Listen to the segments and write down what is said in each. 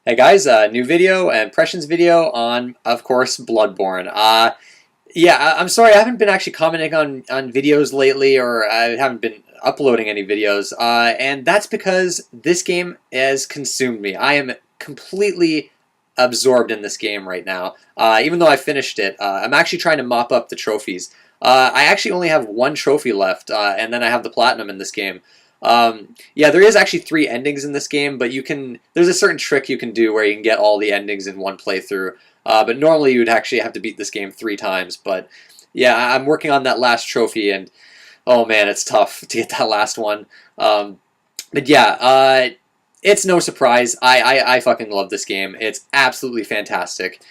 Hey guys, new video, impressions video on, of course, Bloodborne. Yeah, I'm sorry, I haven't been actually commenting on videos lately, or I haven't been uploading any videos, and that's because this game has consumed me. I am completely absorbed in this game right now. Even though I finished it, I'm actually trying to mop up the trophies. I actually only have one trophy left, and then I have the platinum in this game. Yeah, there is actually three endings in this game, but there's a certain trick you can do where you can get all the endings in one playthrough. But normally you would actually have to beat this game 3 times. But yeah, I'm working on that last trophy, and oh man, it's tough to get that last one. But yeah, it's no surprise. I fucking love this game. It's absolutely fantastic.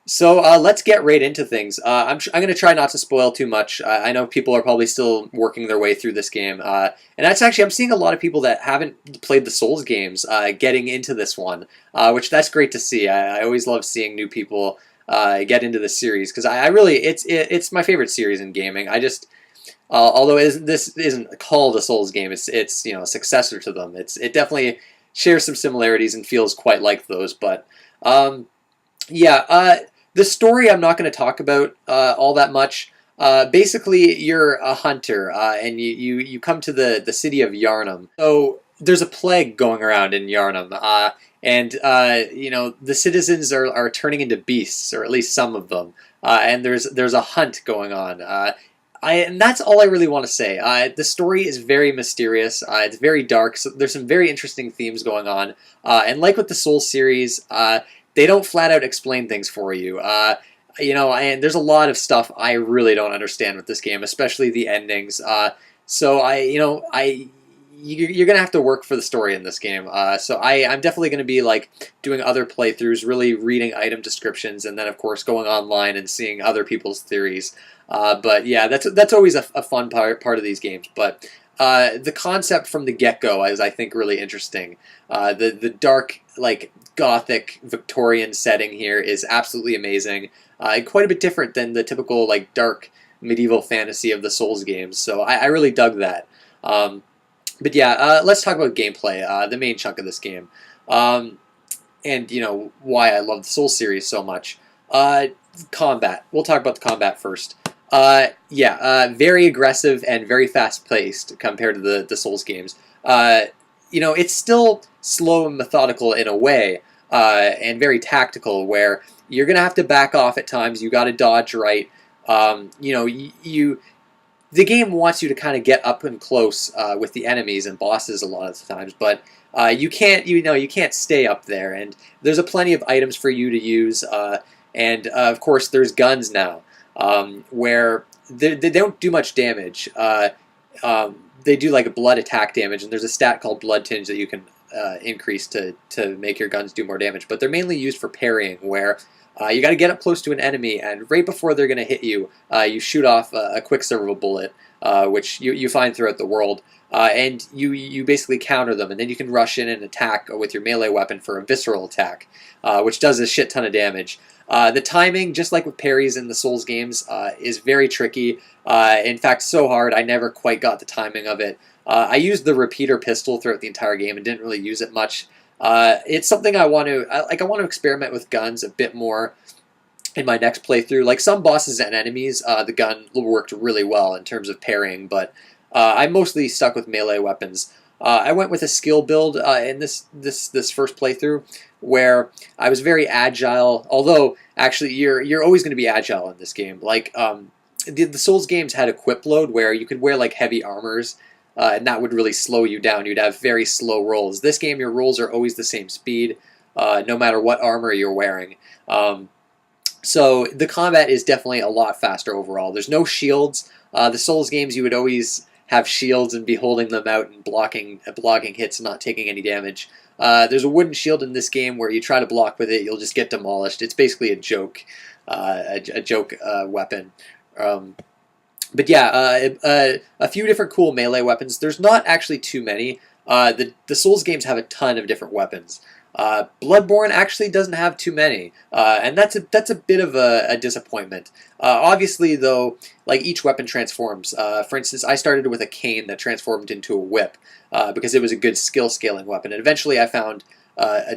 So let's get right into things. I'm going to try not to spoil too much. I know people are probably still working their way through this game. And that's actually, I'm seeing a lot of people that haven't played the Souls games getting into this one, which that's great to see. I always love seeing new people get into the series because I really, it's my favorite series in gaming. I just, although this isn't called a Souls game, it's a successor to them. It definitely shares some similarities and feels quite like those, but yeah, the story I'm not going to talk about all that much. Basically, you're a hunter, and you come to the city of Yarnum. So there's a plague going around in Yarnum, and the citizens are turning into beasts, or at least some of them. And there's a hunt going on. And that's all I really want to say. The story is very mysterious. It's very dark. So there's some very interesting themes going on. And like with the Souls series, they don't flat out explain things for you. And there's a lot of stuff I really don't understand with this game, especially the endings. You're gonna have to work for the story in this game. I'm definitely gonna be like doing other playthroughs, really reading item descriptions, and then of course going online and seeing other people's theories. But yeah, that's always a fun part of these games. But the concept from the get-go is, I think, really interesting. The dark, like, gothic Victorian setting here is absolutely amazing. Quite a bit different than the typical, like, dark medieval fantasy of the Souls games. So I really dug that. But yeah, let's talk about gameplay, the main chunk of this game. And why I love the Souls series so much. Combat. We'll talk about the combat first. Very aggressive and very fast-paced compared to the Souls games. It's still slow and methodical in a way, and very tactical, where you're going to have to back off at times. You got to dodge right. The game wants you to kind of get up and close with the enemies and bosses a lot of the times, but you can't stay up there. And there's plenty of items for you to use, and of course there's guns now, where they don't do much damage. They do like a blood attack damage, and there's a stat called blood tinge that you can increase to make your guns do more damage. But they're mainly used for parrying, where you got to get up close to an enemy, and right before they're going to hit you, you shoot off a quicksilver bullet, which you find throughout the world, and you basically counter them, and then you can rush in and attack with your melee weapon for a visceral attack, which does a shit ton of damage. The timing, just like with parries in the Souls games, is very tricky. In fact, so hard, I never quite got the timing of it. I used the repeater pistol throughout the entire game and didn't really use it much. It's something I want to experiment with guns a bit more in my next playthrough. Like some bosses and enemies, the gun worked really well in terms of parrying, but I mostly stuck with melee weapons. I went with a skill build in this first playthrough, where I was very agile. Although actually, you're always going to be agile in this game. Like the Souls games had equip load, where you could wear like heavy armors, and that would really slow you down. You'd have very slow rolls. This game, your rolls are always the same speed, no matter what armor you're wearing. So the combat is definitely a lot faster overall. There's no shields. The Souls games, you would always have shields and be holding them out and blocking hits and not taking any damage. There's a wooden shield in this game where you try to block with it, you'll just get demolished. It's basically a joke, weapon. But yeah, a few different cool melee weapons. There's not actually too many. The Souls games have a ton of different weapons. Bloodborne actually doesn't have too many, and that's a bit of a disappointment. Obviously, though, like each weapon transforms. For instance, I started with a cane that transformed into a whip because it was a good skill scaling weapon, and eventually I found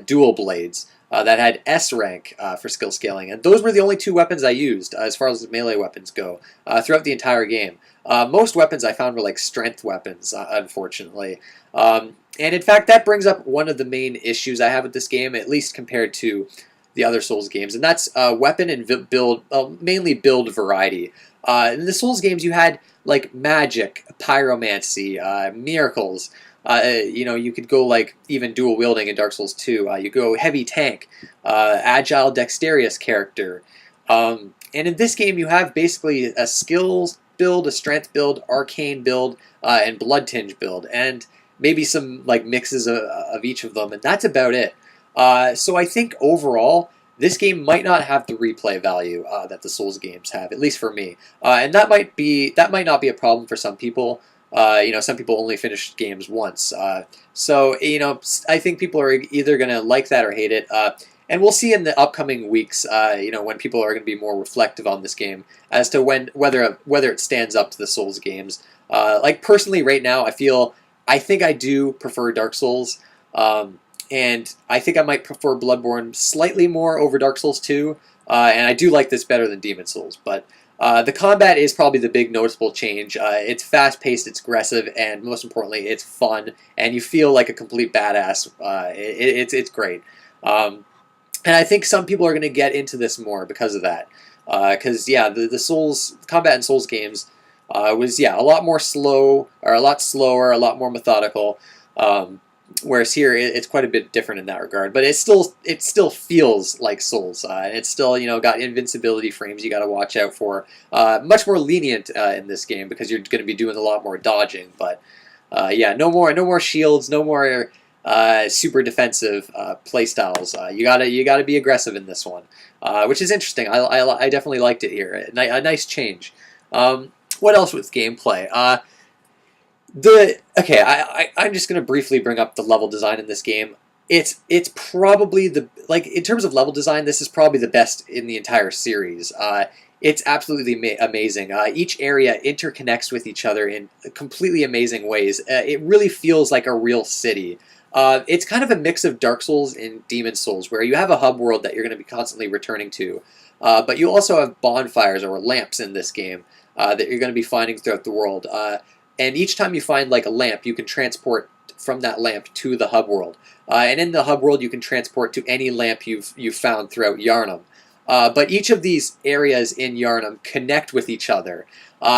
dual blades that had S rank for skill scaling, and those were the only 2 weapons I used as far as the melee weapons go throughout the entire game. Most weapons I found were like strength weapons, unfortunately. And in fact, that brings up one of the main issues I have with this game, at least compared to the other Souls games, and that's weapon and build, mainly build variety. In the Souls games, you had like magic, pyromancy, miracles. You could go like even dual wielding in Dark Souls 2. You go heavy tank, agile, dexterous character. And in this game, you have basically a skills build, a strength build, arcane build, and blood tinge build, and maybe some like mixes of each of them, and that's about it. So I think overall, this game might not have the replay value that the Souls games have, at least for me, and that might not be a problem for some people. Some people only finish games once, so I think people are either going to like that or hate it. And we'll see in the upcoming weeks, when people are going to be more reflective on this game as to whether it stands up to the Souls games. Like personally, right now, I think I do prefer Dark Souls, and I think I might prefer Bloodborne slightly more over Dark Souls 2, and I do like this better than Demon Souls, but the combat is probably the big noticeable change. It's fast-paced, it's aggressive, and most importantly, it's fun, and you feel like a complete badass. It's great. And I think some people are going to get into this more because of that. Because, the Souls combat in Souls games was a lot more slow, or a lot slower, a lot more methodical. Whereas here, it's quite a bit different in that regard. But it still feels like Souls, and it's still got invincibility frames you got to watch out for. Much more lenient in this game because you're going to be doing a lot more dodging. But no more shields, no more super defensive play styles. You gotta be aggressive in this one, which is interesting. I definitely liked it here. A nice change. What else with gameplay? I'm just gonna briefly bring up the level design in this game. It's probably in terms of level design, this is probably the best in the entire series. It's absolutely amazing. Each area interconnects with each other in completely amazing ways. It really feels like a real city. It's kind of a mix of Dark Souls and Demon Souls, where you have a hub world that you're going to be constantly returning to, but you also have bonfires or lamps in this game that you're going to be finding throughout the world. And each time you find like a lamp, you can transport from that lamp to the hub world. And in the hub world, you can transport to any lamp you've found throughout Yharnam. But each of these areas in Yharnam connect with each other.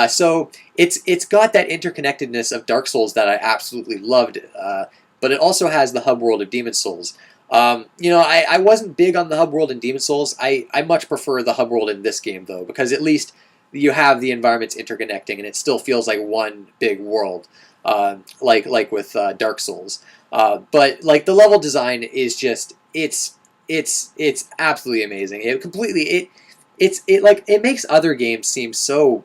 So it's got that interconnectedness of Dark Souls that I absolutely loved. But it also has the hub world of Demon Souls. I wasn't big on the hub world in Demon Souls. I much prefer the hub world in this game, though, because at least you have the environments interconnecting, and it still feels like one big world, like with Dark Souls. But like the level design is just it's absolutely amazing. It makes other games seem so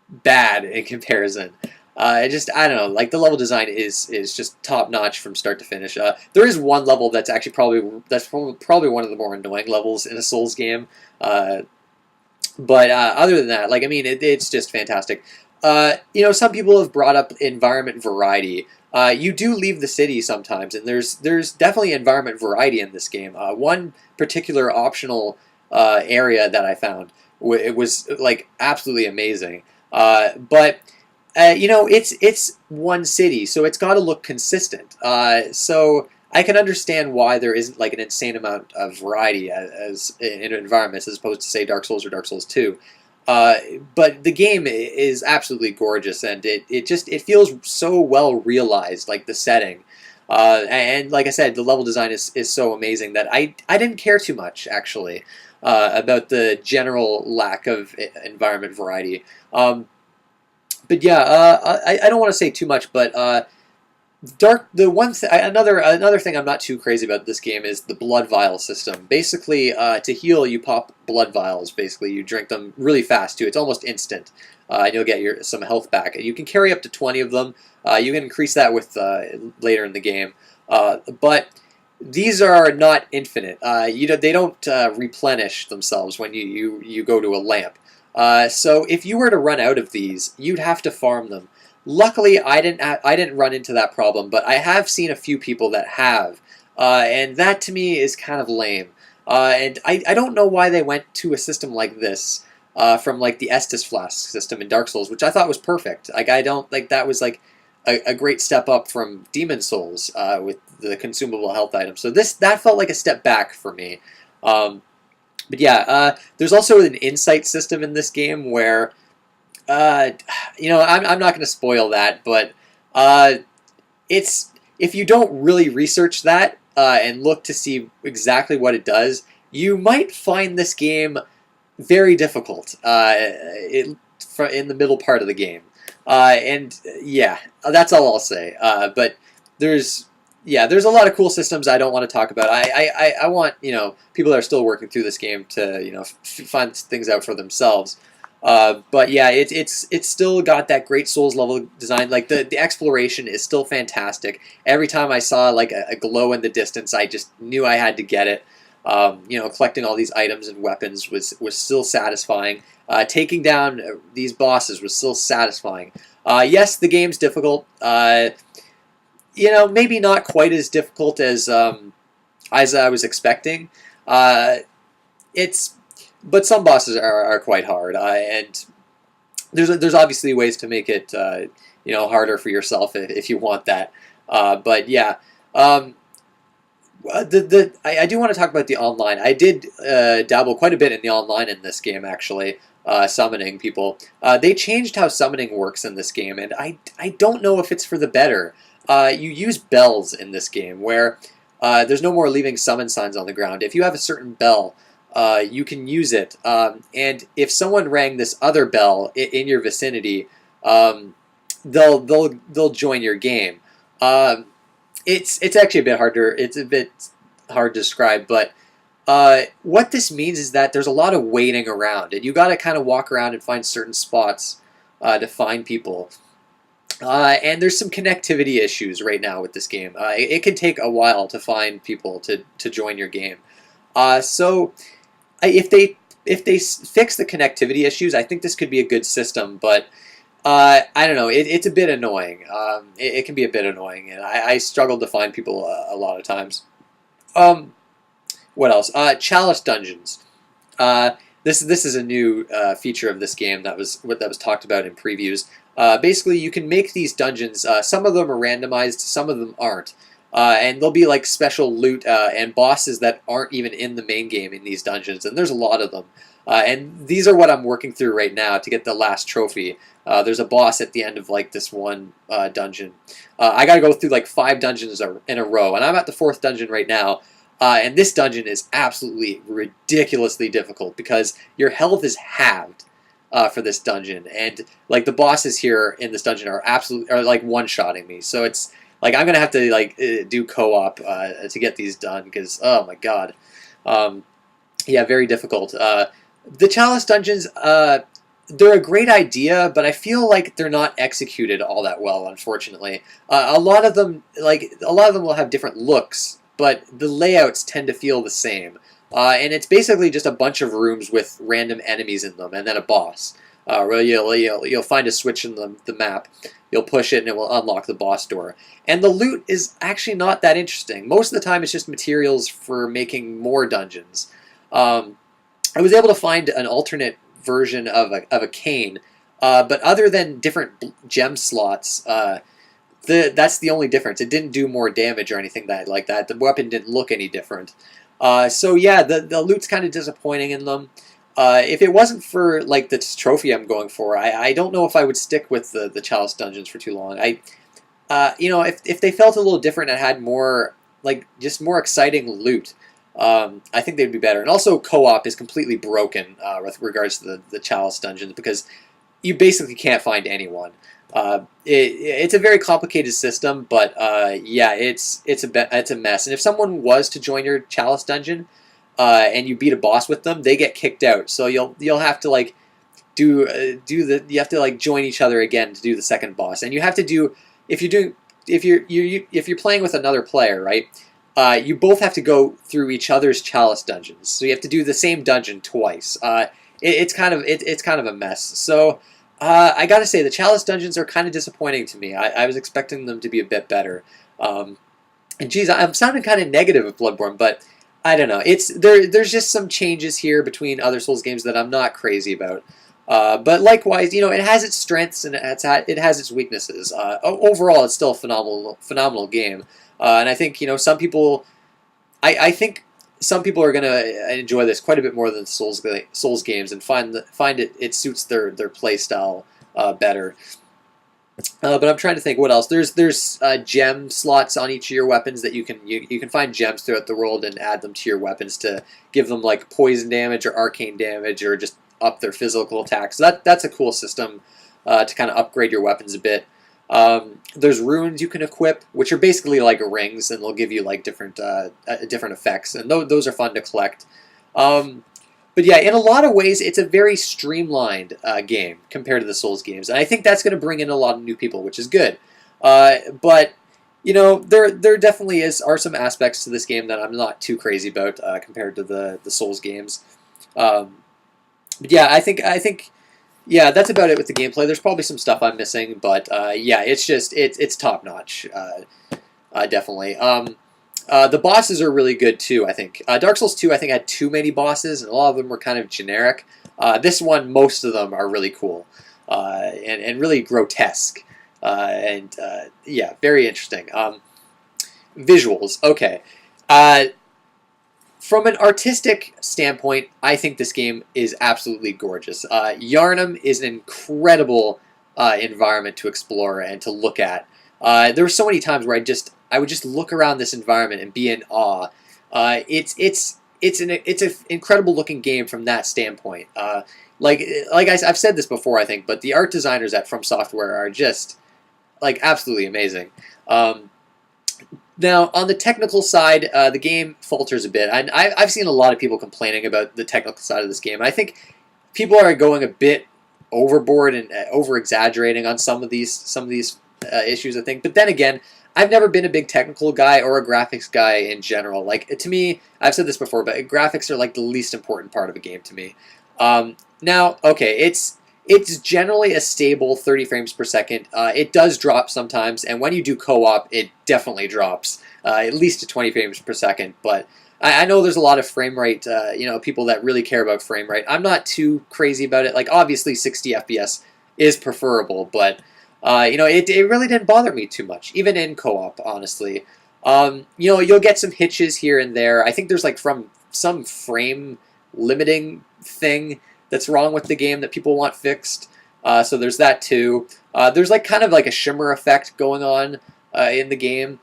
bad in comparison. I don't know, like the level design is just top notch from start to finish. There is one level that's actually probably one of the more annoying levels in a Souls game. But other than that, it's just fantastic. Some people have brought up environment variety. You do leave the city sometimes, and there's definitely environment variety in this game. One particular optional area that I found, it was like absolutely amazing. But it's one city, so it's got to look consistent. So I can understand why there isn't like an insane amount of variety as in environments as opposed to say Dark Souls or Dark Souls 2. But the game is absolutely gorgeous, and it feels so well realized, like the setting. And like I said, the level design is so amazing that I didn't care too much actually about the general lack of environment variety. But yeah, I don't want to say too much, but another thing I'm not too crazy about this game is the blood vial system. Basically, to heal, you pop blood vials. Basically, you drink them really fast too. It's almost instant, and you'll get some health back. You can carry up to 20 of them. You can increase that with later in the game, but these are not infinite. They don't replenish themselves when you go to a lamp. So if you were to run out of these, you'd have to farm them. Luckily, I didn't run into that problem, but I have seen a few people that have. and that to me is kind of lame. And I don't know why they went to a system like this from like the Estus Flask system in Dark Souls, which I thought was perfect. Like I don't like that was like a great step up from Demon Souls with the consumable health items. So that felt like a step back for me. But yeah, there's also an insight system in this game where, I'm not going to spoil that, but it's if you don't really research that and look to see exactly what it does, you might find this game very difficult in the middle part of the game. And yeah, that's all I'll say. But there's there's a lot of cool systems I don't want to talk about. I want people that are still working through this game to find things out for themselves. But yeah, it's still got that great Souls level design. Like the exploration is still fantastic. Every time I saw like a glow in the distance, I just knew I had to get it. Collecting all these items and weapons was still satisfying. Taking down these bosses was still satisfying. Yes, the game's difficult. Maybe not quite as difficult as I was expecting. But some bosses are quite hard, and there's obviously ways to make it harder for yourself if you want that. But yeah, I do want to talk about the online. I did dabble quite a bit in the online in this game actually. Summoning people. They changed how summoning works in this game, and I don't know if it's for the better. You use bells in this game where there's no more leaving summon signs on the ground. If you have a certain bell, you can use it, and if someone rang this other bell in your vicinity, they'll join your game. It's actually a bit harder. It's a bit hard to describe, but what this means is that there's a lot of waiting around, and you got to kind of walk around and find certain spots to find people. And there's some connectivity issues right now with this game. It can take a while to find people to join your game. So if they fix the connectivity issues, I think this could be a good system. But I don't know. It's a bit annoying. It can be a bit annoying, and I struggled to find people a lot of times. What else? Chalice dungeons. This is a new feature of this game that was talked about in previews. Basically, you can make these dungeons. Some of them are randomized, some of them aren't. And there'll be like special loot and bosses that aren't even in the main game in these dungeons, and there's a lot of them. And these are what I'm working through right now to get the last trophy. There's a boss at the end of like this one dungeon. I got to go through like 5 dungeons in a row, and I'm at the 4th dungeon right now. And this dungeon is absolutely ridiculously difficult because your health is halved for this dungeon, and like the bosses here in this dungeon are like one-shotting me. So it's like I'm gonna have to like do co-op to get these done because oh my god, yeah, very difficult. The Chalice dungeons, they're a great idea, but I feel like they're not executed all that well. Unfortunately, a lot of them will have different looks, but the layouts tend to feel the same. And it's basically just a bunch of rooms with random enemies in them, and then a boss. Where you'll find a switch in the map, you'll push it, and it will unlock the boss door. And the loot is actually not that interesting. Most of the time, it's just materials for making more dungeons. I was able to find an alternate version of a cane, but other than different gem slots, that's the only difference. It didn't do more damage or anything like that. The weapon didn't look any different. So yeah, the loot's kind of disappointing in them. If it wasn't for like this trophy I'm going for, I don't know if I would stick with the Chalice dungeons for too long. If they felt a little different and had more just more exciting loot, I think they'd be better. And also, co-op is completely broken with regards to the Chalice dungeons because you basically can't find anyone. It's a very complicated system, but yeah, it's a mess. And if someone was to join your Chalice dungeon and you beat a boss with them, they get kicked out. So you'll have to like you have to like join each other again to do the second boss. And you have to do if you're playing with another player, right? You both have to go through each other's Chalice dungeons. So you have to do the same dungeon twice. It's kind of a mess. So. I gotta say, the Chalice dungeons are kind of disappointing to me. I was expecting them to be a bit better. And geez, I'm sounding kind of negative with Bloodborne, but I don't know. It's there. There's just some changes here between other Souls games that I'm not crazy about. But likewise, it has its strengths and it has its weaknesses. Overall, it's still a phenomenal game. And I think some people, I think some people are going to enjoy this quite a bit more than Souls games and find it suits their play style better. But I'm trying to think what else. There's gem slots on each of your weapons that you can find gems throughout the world and add them to your weapons to give them like poison damage or arcane damage or just up their physical attacks. So that's a cool system to kind of upgrade your weapons a bit. There's runes you can equip, which are basically like rings, and they'll give you like different effects, and those are fun to collect. But yeah, in a lot of ways, it's a very streamlined game compared to the Souls games, and I think that's going to bring in a lot of new people, which is good. But there definitely are some aspects to this game that I'm not too crazy about compared to the Souls games. But yeah, I think yeah, that's about it with the gameplay. There's probably some stuff I'm missing, but yeah, it's top notch, definitely. The bosses are really good too, I think. Dark Souls 2, I think, had too many bosses, and a lot of them were kind of generic. This one, most of them are really cool and really grotesque. Yeah, very interesting. Visuals, okay. From an artistic standpoint, I think this game is absolutely gorgeous. Yharnam is an incredible environment to explore and to look at. There were so many times where I would just look around this environment and be in awe. It's an incredible looking game from that standpoint. I've said this before, I think, but the art designers at From Software are just like absolutely amazing. Now, on the technical side, the game falters a bit. I've seen a lot of people complaining about the technical side of this game. I think people are going a bit overboard and over-exaggerating on some of these issues, I think. But then again, I've never been a big technical guy or a graphics guy in general. Like, to me, I've said this before, but graphics are like the least important part of a game to me. Now, okay, it's generally a stable 30 frames per second. It does drop sometimes, and when you do co-op, it definitely drops, at least to 20 frames per second. But I know there's a lot of frame rate, people that really care about frame rate. I'm not too crazy about it. Like, obviously, 60 FPS is preferable, but it really didn't bother me too much, even in co-op, honestly. You'll get some hitches here and there. I think there's like from some frame limiting thing that's wrong with the game that people want fixed. So there's that too. There's like kind of like a shimmer effect going on in the game.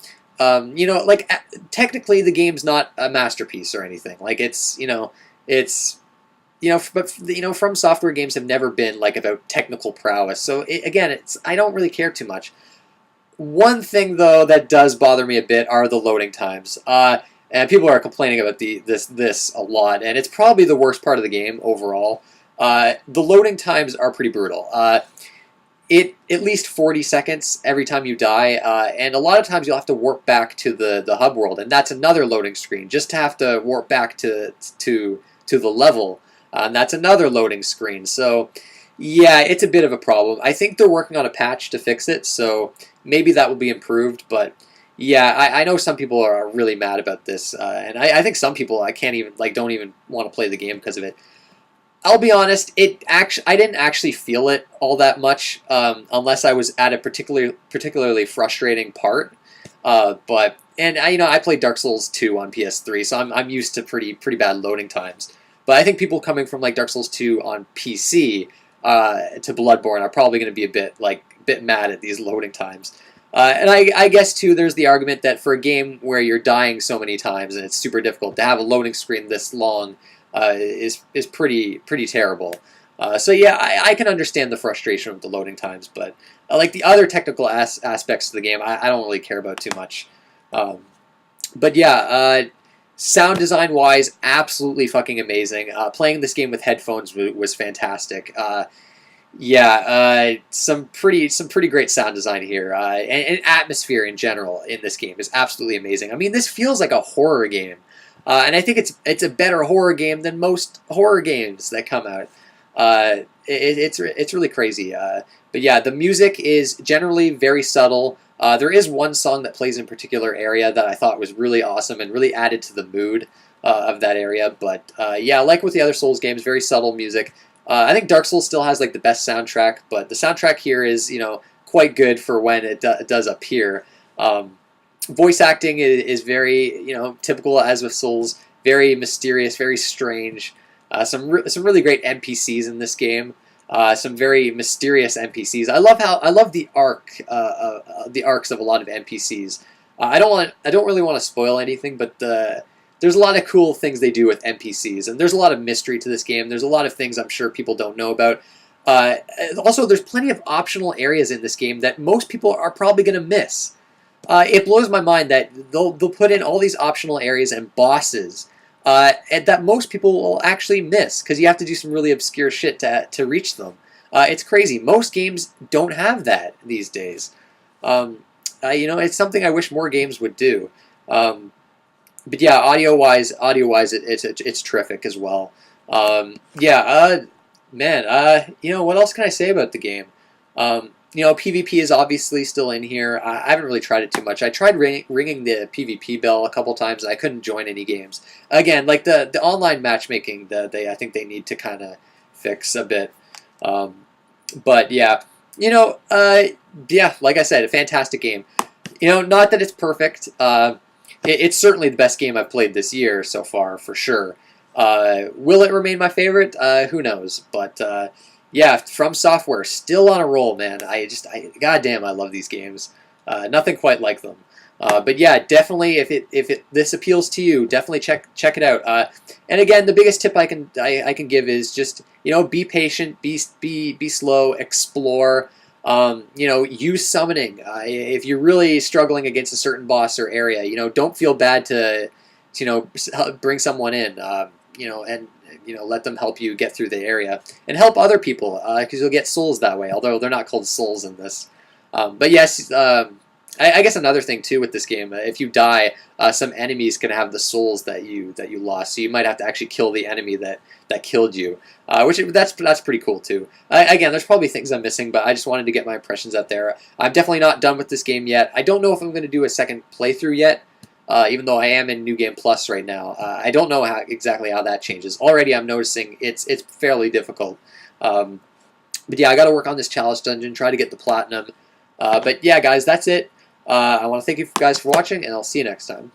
Technically the game's not a masterpiece or anything. Like From Software games have never been like about technical prowess. So I don't really care too much. One thing though that does bother me a bit are the loading times. And people are complaining about this a lot, and it's probably the worst part of the game overall. The loading times are pretty brutal. At least 40 seconds every time you die, and a lot of times you'll have to warp back to the hub world, and that's another loading screen just to have to warp back to the level, and that's another loading screen. So yeah, it's a bit of a problem. I think they're working on a patch to fix it, so maybe that will be improved, but yeah, I know some people are really mad about this, and I think some people don't even want to play the game because of it. I'll be honest, I didn't actually feel it all that much, unless I was at a particularly frustrating part. I played Dark Souls 2 on PS3, so I'm used to pretty bad loading times. But I think people coming from like Dark Souls 2 on PC to Bloodborne are probably going to be a bit mad at these loading times. And I guess too, there's the argument that for a game where you're dying so many times and it's super difficult to have a loading screen this long is pretty terrible. So yeah, I can understand the frustration with the loading times, but like the other technical aspects of the game, I don't really care about too much. But yeah, sound design wise, absolutely fucking amazing. Playing this game with headphones was fantastic. Some pretty great sound design here, and atmosphere in general in this game is absolutely amazing. I mean, this feels like a horror game. And I think it's a better horror game than most horror games that come out. It's really crazy. But yeah, the music is generally very subtle. There is one song that plays in a particular area that I thought was really awesome and really added to the mood of that area. But yeah, like with the other Souls games, very subtle music. I think Dark Souls still has like the best soundtrack, but the soundtrack here is, quite good for when it does appear. Voice acting is very, typical as with Souls, very mysterious, very strange. Some really great NPCs in this game. Some very mysterious NPCs. I love the arcs of a lot of NPCs. I don't really want to spoil anything, but there's a lot of cool things they do with NPCs, and there's a lot of mystery to this game. There's a lot of things I'm sure people don't know about. Also, there's plenty of optional areas in this game that most people are probably going to miss. It blows my mind that they'll put in all these optional areas and bosses and that most people will actually miss because you have to do some really obscure shit to reach them. It's crazy. Most games don't have that these days. It's something I wish more games would do. But yeah, audio-wise, it's terrific as well. Man, what else can I say about the game? PvP is obviously still in here. I haven't really tried it too much. I tried ringing the PvP bell a couple times, and I couldn't join any games. Again, like the online matchmaking, I think they need to kind of fix a bit. But yeah, like I said, a fantastic game. Not that it's perfect. It's certainly the best game I've played this year so far, for sure. Will it remain my favorite? Who knows? But yeah, From Software, still on a roll, man. Goddamn, I love these games. Nothing quite like them. But yeah, definitely, if this appeals to you, definitely check it out. And again, the biggest tip I can give is just be patient, be slow, explore. Use summoning. If you're really struggling against a certain boss or area, don't feel bad to bring someone in. And let them help you get through the area and help other people because you'll get souls that way. Although they're not called souls in this. But yes. I guess another thing too with this game, if you die, some enemies can have the souls that you lost, so you might have to actually kill the enemy that killed you, that's pretty cool too. Again, there's probably things I'm missing, but I just wanted to get my impressions out there. I'm definitely not done with this game yet. I don't know if I'm going to do a second playthrough yet, even though I am in New Game Plus right now. I don't know exactly how that changes. Already, I'm noticing it's fairly difficult. But yeah, I got to work on this challenge dungeon, try to get the platinum. But yeah, guys, that's it. I want to thank you guys for watching, and I'll see you next time.